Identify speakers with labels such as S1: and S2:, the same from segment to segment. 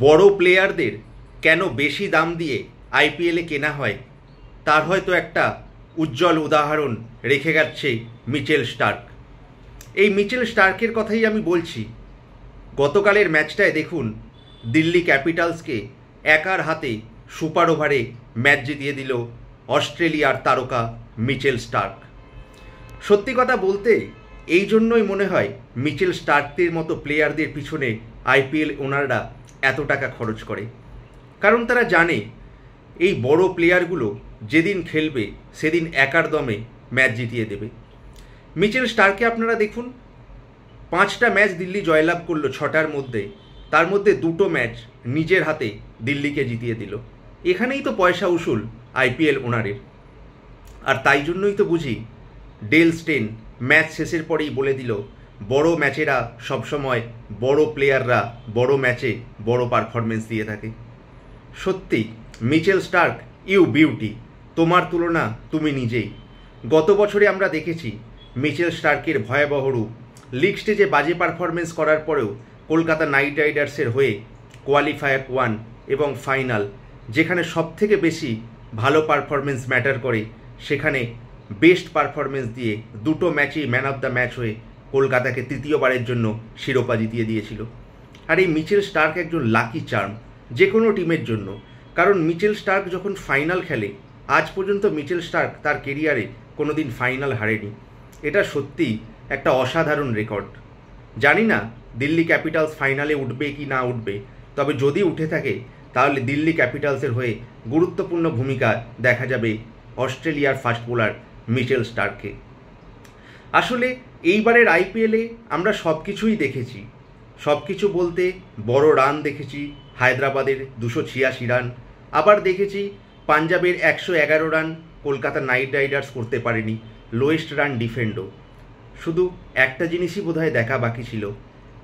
S1: বড় প্লেয়ারদের কেন বেশি দাম দিয়ে আইপিএলে কেনা হয় তার হয়তো একটা উজ্জ্বল উদাহরণ রেখে গেছে মিচেল স্টার্ক। এই মিচেল স্টার্কের কথাই আমি বলছি। গতকালের ম্যাচটায় দেখুন, দিল্লি ক্যাপিটালসকে একার হাতে সুপার ওভারে ম্যাচ জিতিয়ে দিল অস্ট্রেলিয়ার তারকা মিচেল স্টার্ক। সত্যি কথা বলতে এই জন্যই মনে হয় মিচেল স্টার্কদের মতো প্লেয়ারদের পিছনে আইপিএল ওনাররা এত টাকা খরচ করে, কারণ তারা জানে এই বড় প্লেয়ারগুলো যেদিন খেলবে সেদিন একার দমে ম্যাচ জিতিয়ে দেবে। মিচেল স্টার্ককে আপনারা দেখুন, 5টা ম্যাচ দিল্লি জয়লাভ করলো 6টার মধ্যে, তার মধ্যে 2টো ম্যাচ নিজের হাতে দিল্লিকে জিতিয়ে দিল। এখানেই তো পয়সা উসুল আইপিএল ওনারের। আর তাই জন্যই তো বুঝি ডেল স্টেন ম্যাচ শেষের পরেই বলে দিল, বড় ম্যাচেরা সবসময় বড় প্লেয়াররা বড় ম্যাচে বড় পারফরমেন্স দিয়ে থাকে। সত্যি মিচেল স্টার্ক, ইউ বিউটি, তোমার তুলনা তুমি নিজেই। গত বছরে আমরা দেখেছি মিচেল স্টার্কের ভয়াবহ রূপ। লিগ স্টেজে বাজে পারফরমেন্স করার পরেও কলকাতা নাইট রাইডার্সের হয়ে কোয়ালিফায়ার 1 এবং ফাইনাল, যেখানে সবথেকে বেশি ভালো পারফরমেন্স ম্যাটার করে, সেখানে বেস্ট পারফরমেন্স দিয়ে 2টো ম্যাচেই ম্যান অফ দ্য ম্যাচ হয়ে কলকাতাকে তৃতীয়বারের জন্য শিরোপা জিতিয়ে দিয়েছিল। আর এই মিচেল স্টার্ক একজন লাকি চার্ম যে কোনো টিমের জন্য, কারণ মিচেল স্টার্ক যখন ফাইনাল খেলে, আজ পর্যন্ত মিচেল স্টার্ক তার কেরিয়ারে কোনো দিন ফাইনাল হারেনি। এটা সত্যিই একটা অসাধারণ রেকর্ড। জানি না দিল্লি ক্যাপিটালস ফাইনালে উঠবে কি না উঠবে, তবে যদি উঠে থাকে তাহলে দিল্লি ক্যাপিটালসের হয়ে গুরুত্বপূর্ণ ভূমিকা দেখা যাবে অস্ট্রেলিয়ার ফাস্ট বোলার মিচেল স্টার্ককে। আসলে এইবারের আইপিএলে আমরা সব কিছুই দেখেছি। সব কিছু বলতে বড় রান দেখেছি, হায়দ্রাবাদের 286 রান, আবার দেখেছি পাঞ্জাবের 111 রান কলকাতা নাইট রাইডার্স করতে পারেনি, লোয়েস্ট রান ডিফেন্ডও। শুধু একটা জিনিসই বোধহয় দেখা বাকি ছিল,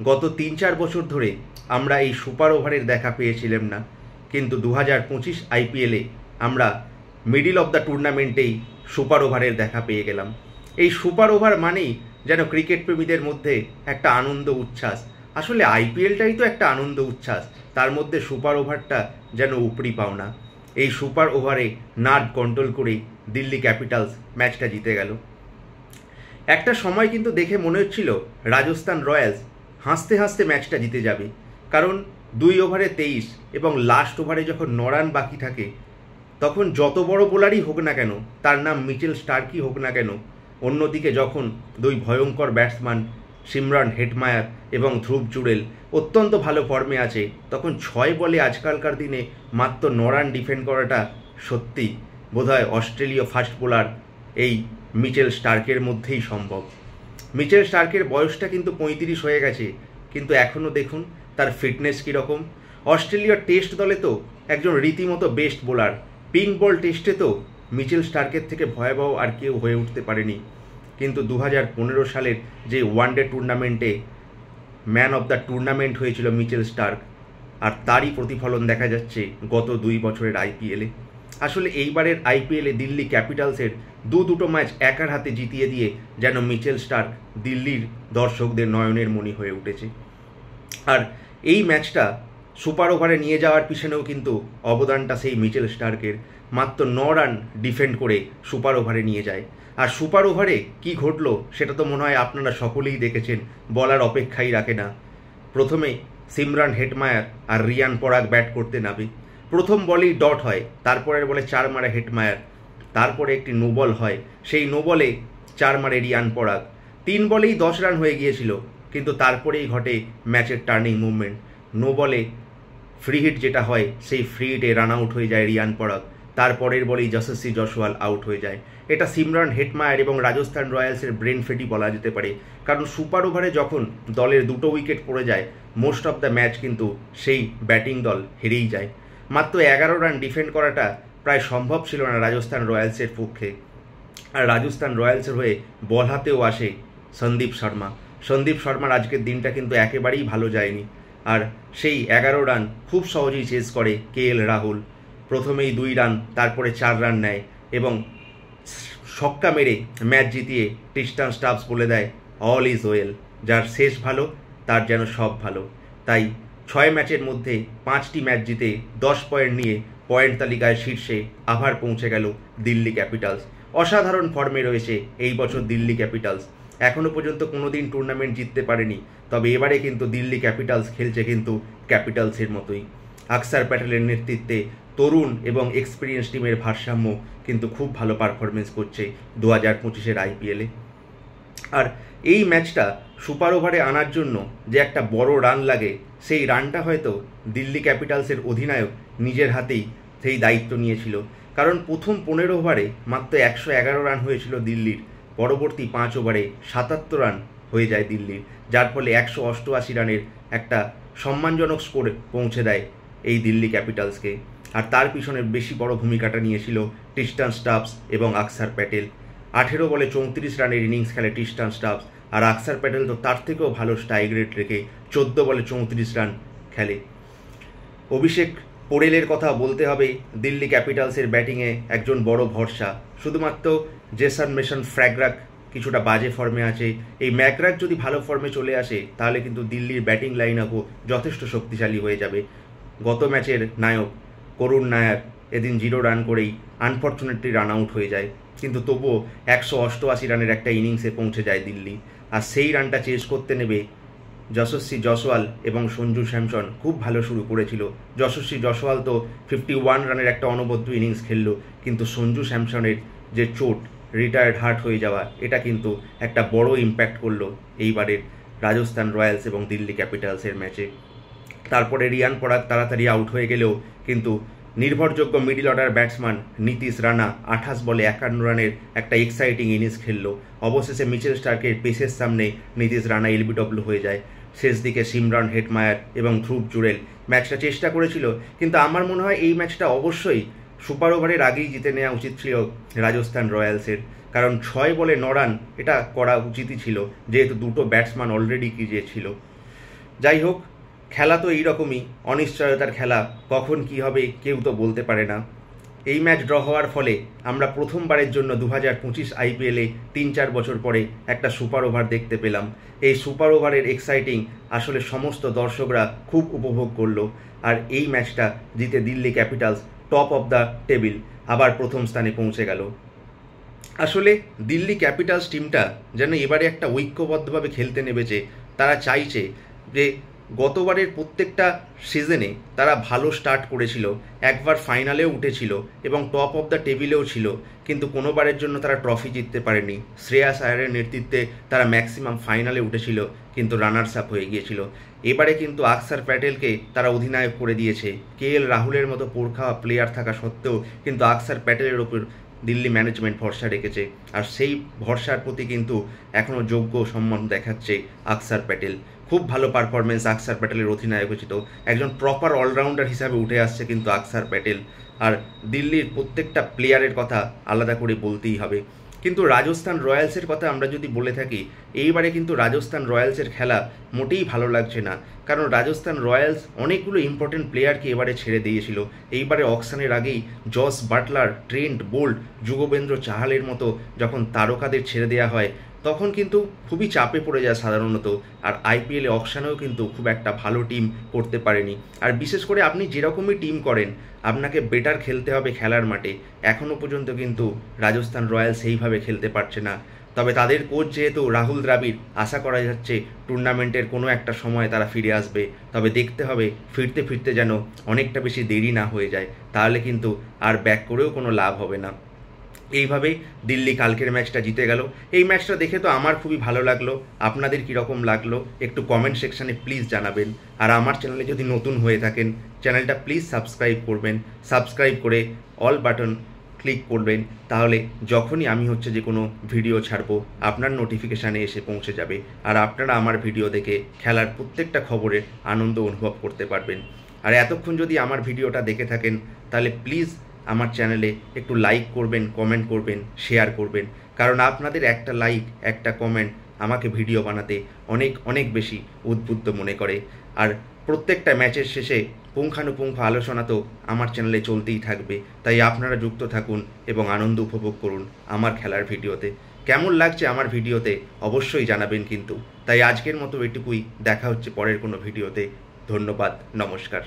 S1: গত 3-4 বছর ধরে আমরা এই সুপার ওভারের দেখা পেয়েছিলাম না, কিন্তু 2025 আইপিএলে আমরা মিডিল অফ দ্য টুর্নামেন্টেই সুপার ওভারের দেখা পেয়ে গেলাম। এই সুপার ওভার মানেই যেন ক্রিকেট প্রেমীদের মধ্যে একটা আনন্দ উচ্ছ্বাস। আসলে আইপিএলটাই তো একটা আনন্দ উচ্ছ্বাস, তার মধ্যে সুপার ওভারটা যেন উপরি পাওনা। এই সুপার ওভারে নার্ভ কন্ট্রোল করেই দিল্লি ক্যাপিটালস ম্যাচটা জিতে গেল। একটা সময় কিন্তু দেখে মনে হচ্ছিল রাজস্থান রয়্যালস হাসতে হাসতে ম্যাচটা জিতে যাবে, কারণ 2 ওভারে 23 এবং লাস্ট ওভারে যখন 9 রান বাকি থাকে, তখন যত বড় বোলারই হোক না কেন, তার নাম মিচেল স্টার্কই হোক না কেন, অন্যদিকে যখন 2 ভয়ঙ্কর ব্যাটসম্যান সিমরন হেটমায়ার এবং ধ্রুব জুড়েল অত্যন্ত ভালো ফর্মে আছে, তখন 6 বলে আজকালকার দিনে মাত্র 9 রান ডিফেন্ড করাটা সত্যি বোধহয় অস্ট্রেলীয় ফাস্ট বোলার এই মিচেল স্টার্কের মধ্যেই সম্ভব। মিচেল স্টার্কের বয়সটা কিন্তু 35 হয়ে গেছে, কিন্তু এখনও দেখুন তার ফিটনেস কীরকম। অস্ট্রেলীয় টেস্ট দলে তো একজন রীতিমতো বেস্ট বোলার, পিঙ্ক বল টেস্টে তো মিচেল স্টার্কের থেকে ভয়াবহ আর কেউ হয়ে উঠতে পারেনি। কিন্তু 2015 সালের যে ওয়ানডে টুর্নামেন্টে ম্যান অফ দ্য টুর্নামেন্ট হয়েছিল মিচেল স্টার্ক, আর তারই প্রতিফলন দেখা যাচ্ছে গত 2 বছরের আইপিএলে। আসলে এইবারের আইপিএলে দিল্লি ক্যাপিটালসের দুটো ম্যাচ একার হাতে জিতিয়ে দিয়ে যেন মিচেল স্টার্ক দিল্লির দর্শকদের নয়নের মণি হয়ে উঠেছে। আর এই ম্যাচটা সুপার ওভারে নিয়ে যাওয়ার পিছনেও কিন্তু অবদানটা সেই মিচেল স্টার্কের। মাত্র 9 রান ডিফেন্ড করে সুপার ওভারে নিয়ে যায়। আর সুপার ওভারে কি ঘটলো সেটা তো মনে হয় আপনারা সকলেই দেখেছেন, বলার অপেক্ষাই রাখে না। প্রথমে সিমরন হেটমায়ার আর রিয়ান পরাগ ব্যাট করতে নামে। প্রথম বলেই ডট হয়, তারপরের বলে 4 মারে হেটমায়ার, তারপরে একটি নো বল হয়, সেই নো বলে 4 মারে রিয়ান পরাগ। 3 বলেই 10 রান হয়ে গিয়েছিল, কিন্তু তারপরেই ঘটে ম্যাচের টার্নিং মুভমেন্ট। নো বলে ফ্রি হিট যেটা হয়, সেই ফ্রি হিটে রান আউট হয়ে যায় রিয়ান পরাগ, তারপরের বলেই যশস্বী জয়সওয়াল আউট হয়ে যায়। এটা সিমরন হেটমায়ার এবং রাজস্থান রয়্যালসের ব্রেন ফেটি বলা যেতে পারে, কারণ সুপার ওভারে যখন দলের 2টো উইকেট পড়ে যায়, মোস্ট অফ দ্য ম্যাচ কিন্তু সেই ব্যাটিং দল হেরেই যায়। মাত্র 11 রান ডিফেন্ড করাটা প্রায় সম্ভব ছিল না রাজস্থান রয়্যালসের পক্ষে। আর রাজস্থান রয়্যালসের হয়ে বল হাতেও আসে সন্দীপ শর্মা। সন্দীপ শর্মার আজকের দিনটা কিন্তু একেবারেই ভালো যায়নি, আর সেই 11 রান খুব সহজেই চেস করে KL রাহুল। প্রথমেই 2 রান, তারপরে 4 রান নেয় এবং ছক্কা মেরে ম্যাচ জিতিয়ে ট্রিস্টান স্টাবস বলে দেয় অল ইজ ওয়েল, যার শেষ ভালো তার যেন সব ভালো। তাই 6 ম্যাচের মধ্যে 5টি ম্যাচ জিতে 10 পয়েন্ট নিয়ে পয়েন্ট তালিকায় শীর্ষে আবার পৌঁছে গেল দিল্লি ক্যাপিটালস। অসাধারণ ফর্মে রয়েছে এই বছর দিল্লি ক্যাপিটালস। এখনও পর্যন্ত কোনো দিন টুর্নামেন্ট জিততে পারেনি, তবে এবারে কিন্তু দিল্লি ক্যাপিটালস খেলছে কিন্তু ক্যাপিটালসের মতোই। আকসার প্যাটেলের নেতৃত্বে তরুণ এবং এক্সপিরিয়েন্স টিমের ভারসাম্য কিন্তু খুব ভালো পারফরমেন্স করছে 2025-এর আইপিএলে। আর এই ম্যাচটা সুপার ওভারে আনার জন্য যে একটা বড় রান লাগে, সেই রানটা হয়তো দিল্লি ক্যাপিটালসের অধিনায়ক নিজের হাতেই সেই দায়িত্ব নিয়েছিল। কারণ প্রথম 15 ওভারে মাত্র 111 রান হয়েছিল দিল্লির, পরবর্তী 5 ওভারে 77 রান হয়ে যায় দিল্লির, যার ফলে 188 রানের একটা সম্মানজনক স্কোরে পৌঁছে দেয় এই দিল্লি ক্যাপিটালসকে। আর তার পিছনে বেশি বড় ভূমিকাটা নিয়েছিল ট্রিস্টান স্টাবস এবং আকসার প্যাটেল। 18 বলে 34 রানের ইনিংস খেলে ট্রিস্টান স্টাবস, আর আকসার প্যাটেল তো তার থেকেও ভালো স্ট্রাইক রেট রেখে 14 বলে 34 রান খেলে। অভিষেক পোরেলের কথা বলতে হবে দিল্লি ক্যাপিটালসের ব্যাটিংয়ে একজন বড় ভরসা। শুধুমাত্র জেসন মেসন ফ্র্যাগ্রাক কিছুটা বাজে ফর্মে আছে। এই ম্যাকগ্রাক যদি ভালো ফর্মে চলে আসে তাহলে কিন্তু দিল্লির ব্যাটিং লাইন আপও যথেষ্ট শক্তিশালী হয়ে যাবে। গত ম্যাচের নায়ক করুণ নায়ার এদিন 0 রান করেই আনফর্চুনেটলি রান আউট হয়ে যায়, কিন্তু তবুও 188 রানের একটা ইনিংসে পৌঁছে যায় দিল্লি। আর সেই রানটা চেস করতে নেবে যশস্বী জয়সওয়াল এবং সঞ্জু স্যামসন খুব ভালো শুরু করেছিল। যশস্বী জয়সওয়াল তো 51 রানের একটা অনবদ্য ইনিংস খেললো, কিন্তু সঞ্জু স্যামসনের যে চোট, রিটায়ার্ড হার্ট হয়ে যাওয়া, এটা কিন্তু একটা বড় ইম্প্যাক্ট করলো এইবারের রাজস্থান রয়্যালস এবং দিল্লি ক্যাপিটালসের ম্যাচে। তারপরে রিয়ান পরাগ তাড়াতাড়ি আউট হয়ে গেলেও কিন্তু নির্ভরযোগ্য middle order batsman Nitish Rana 28 বলে 51 রানের একটা এক্সাইটিং ইনিংস খেললো। অবশেষে মিচেল স্টার্কের পেসের সামনে নীতিশ রানা এলবিডব্লিউ হয়ে যায়। শেষ দিকে সিমরন হেটমায়ার এবং ধ্রুব জুরেল ম্যাচটা চেষ্টা করেছিল, কিন্তু আমার মনে হয় এই ম্যাচটা অবশ্যই সুপার ওভারের আগেই জিতে নেওয়া উচিত ছিল রাজস্থান রয়্যালসের। কারণ 6 বলে 9 রান এটা করা উচিতই ছিল, যেহেতু দুটো ব্যাটসম্যান অলরেডি ক্রিজে ছিল। যাই হোক, খেলা তো এইরকমই, অনিশ্চয়তার খেলা, কখন কি হবে কেউ তো বলতে পারে না। এই ম্যাচ ড্র হওয়ার ফলে আমরা প্রথমবারের জন্য 2025 আইপিএলে 3-4 বছর পরে একটা সুপার ওভার দেখতে পেলাম। এই সুপার ওভারের এক্সাইটিং আসলে সমস্ত দর্শকরা খুব উপভোগ করলো। আর এই ম্যাচটা জিতে Delhi Capitals top of the table আবার প্রথম স্থানে পৌঁছে গেল। আসলে দিল্লি ক্যাপিটালস টিমটা যেন এবারে একটা ঐক্যবদ্ধভাবে খেলতে নেমেছে। তারা চাইছে যে গতবারের প্রত্যেকটা সিজনে তারা ভালো স্টার্ট করেছিল, একবার ফাইনালেও উঠেছিল এবং টপ অফ দ্য টেবিলেও ছিল, কিন্তু কোনোবারের জন্য তারা ট্রফি জিততে পারেনি। শ্রেয়াস আয়ারের নেতৃত্বে তারা ম্যাক্সিমাম ফাইনালে উঠেছিল, কিন্তু রানার্স আপ হয়ে গিয়েছিল। এবারে কিন্তু আকসার প্যাটেলকে তারা অধিনায়ক করে দিয়েছে। KL রাহুলের মতো পোরখাওয়া প্লেয়ার থাকা সত্ত্বেও কিন্তু আকসার প্যাটেলের ওপর দিল্লি ম্যানেজমেন্ট ভরসা রেখেছে, আর সেই ভরসার প্রতি কিন্তু এখনও যোগ্য সম্মান দেখাচ্ছে আকসার প্যাটেল। খুব ভালো পারফরমেন্স আকসার প্যাটেলের অধিনায়কোচিত, একজন প্রপার অলরাউন্ডার হিসাবে উঠে আসছে কিন্তু আকসার প্যাটেল। আর দিল্লির প্রত্যেকটা প্লেয়ারের কথা আলাদা করে বলতেই হবে। কিন্তু রাজস্থান রয়্যালসের কথা আমরা যদি বলে থাকি, এইবারে কিন্তু রাজস্থান রয়্যালসের খেলা মোটেই ভালো লাগছে না। কারণ রাজস্থান রয়্যালস অনেকগুলো ইম্পর্টেন্ট প্লেয়ারকে এবারে ছেড়ে দিয়েছিল। এইবারে অকশনের আগেই Jos Buttler, Trent Boult, Yuzvendra চাহালের মতো যখন তারকাদের ছেড়ে দেওয়া হয়, তখন কিন্তু খুবই চাপে পড়ে যায় সাধারণত। আর আইপিএলে অকশনেও কিন্তু খুব একটা ভালো টিম করতে পারেনি। আর বিশেষ করে আপনি যেরকমই টিম করেন, আপনাকে বেটার খেলতে হবে খেলার মাঠে। এখনও পর্যন্ত কিন্তু রাজস্থান রয়্যালস সেইভাবে খেলতে পারছে না। তবে তাদের কোচ যেহেতু রাহুল দ্রাবিড়, আশা করা যাচ্ছে টুর্নামেন্টের কোনো একটা সময় তারা ফিরে আসবে। তবে দেখতে হবে ফিরতে ফিরতে যেন অনেকটা বেশি দেরি না হয়ে যায়, তাহলে কিন্তু আর ব্যাক করেও কোনো লাভ হবে না। এইভাবেই দিল্লি কালকের ম্যাচটা জিতে গেল। এই ম্যাচটা দেখে তো আমার খুবই ভালো লাগলো। আপনাদের কীরকম লাগলো একটু কমেন্ট সেকশানে প্লিজ জানাবেন। আর আমার চ্যানেলে যদি নতুন হয়ে থাকেন, চ্যানেলটা প্লিজ সাবস্ক্রাইব করবেন। সাবস্ক্রাইব করে অল বাটন ক্লিক করবেন, তাহলে যখনই আমি যে কোনো ভিডিও ছাড়বো আপনার নোটিফিকেশানে এসে পৌঁছে যাবে। আর আপনারা আমার ভিডিও দেখে খেলার প্রত্যেকটা খবরের আনন্দ অনুভব করতে পারবেন। আর এতক্ষণ যদি আমার ভিডিওটা দেখে থাকেন, তাহলে প্লিজ আমার চ্যানেলে একটু লাইক করবেন, কমেন্ট করবেন, শেয়ার করবেন। কারণ আপনাদের একটা লাইক, একটা কমেন্ট আমাকে ভিডিও বানাতে অনেক অনেক বেশি উদ্বুদ্ধ মনে করে। আর প্রত্যেকটা ম্যাচের শেষে পুঙ্খানুপুঙ্খ আলোচনা তো আমার চ্যানেলে চলতেই থাকবে। তাই আপনারা যুক্ত থাকুন এবং আনন্দ উপভোগ করুন আমার খেলার ভিডিওতে। কেমন লাগছে আমার ভিডিওতে অবশ্যই জানাবেন কিন্তু। তাই আজকের মতো এটুকুই, দেখা হচ্ছে পরের কোনো ভিডিওতে। ধন্যবাদ, নমস্কার।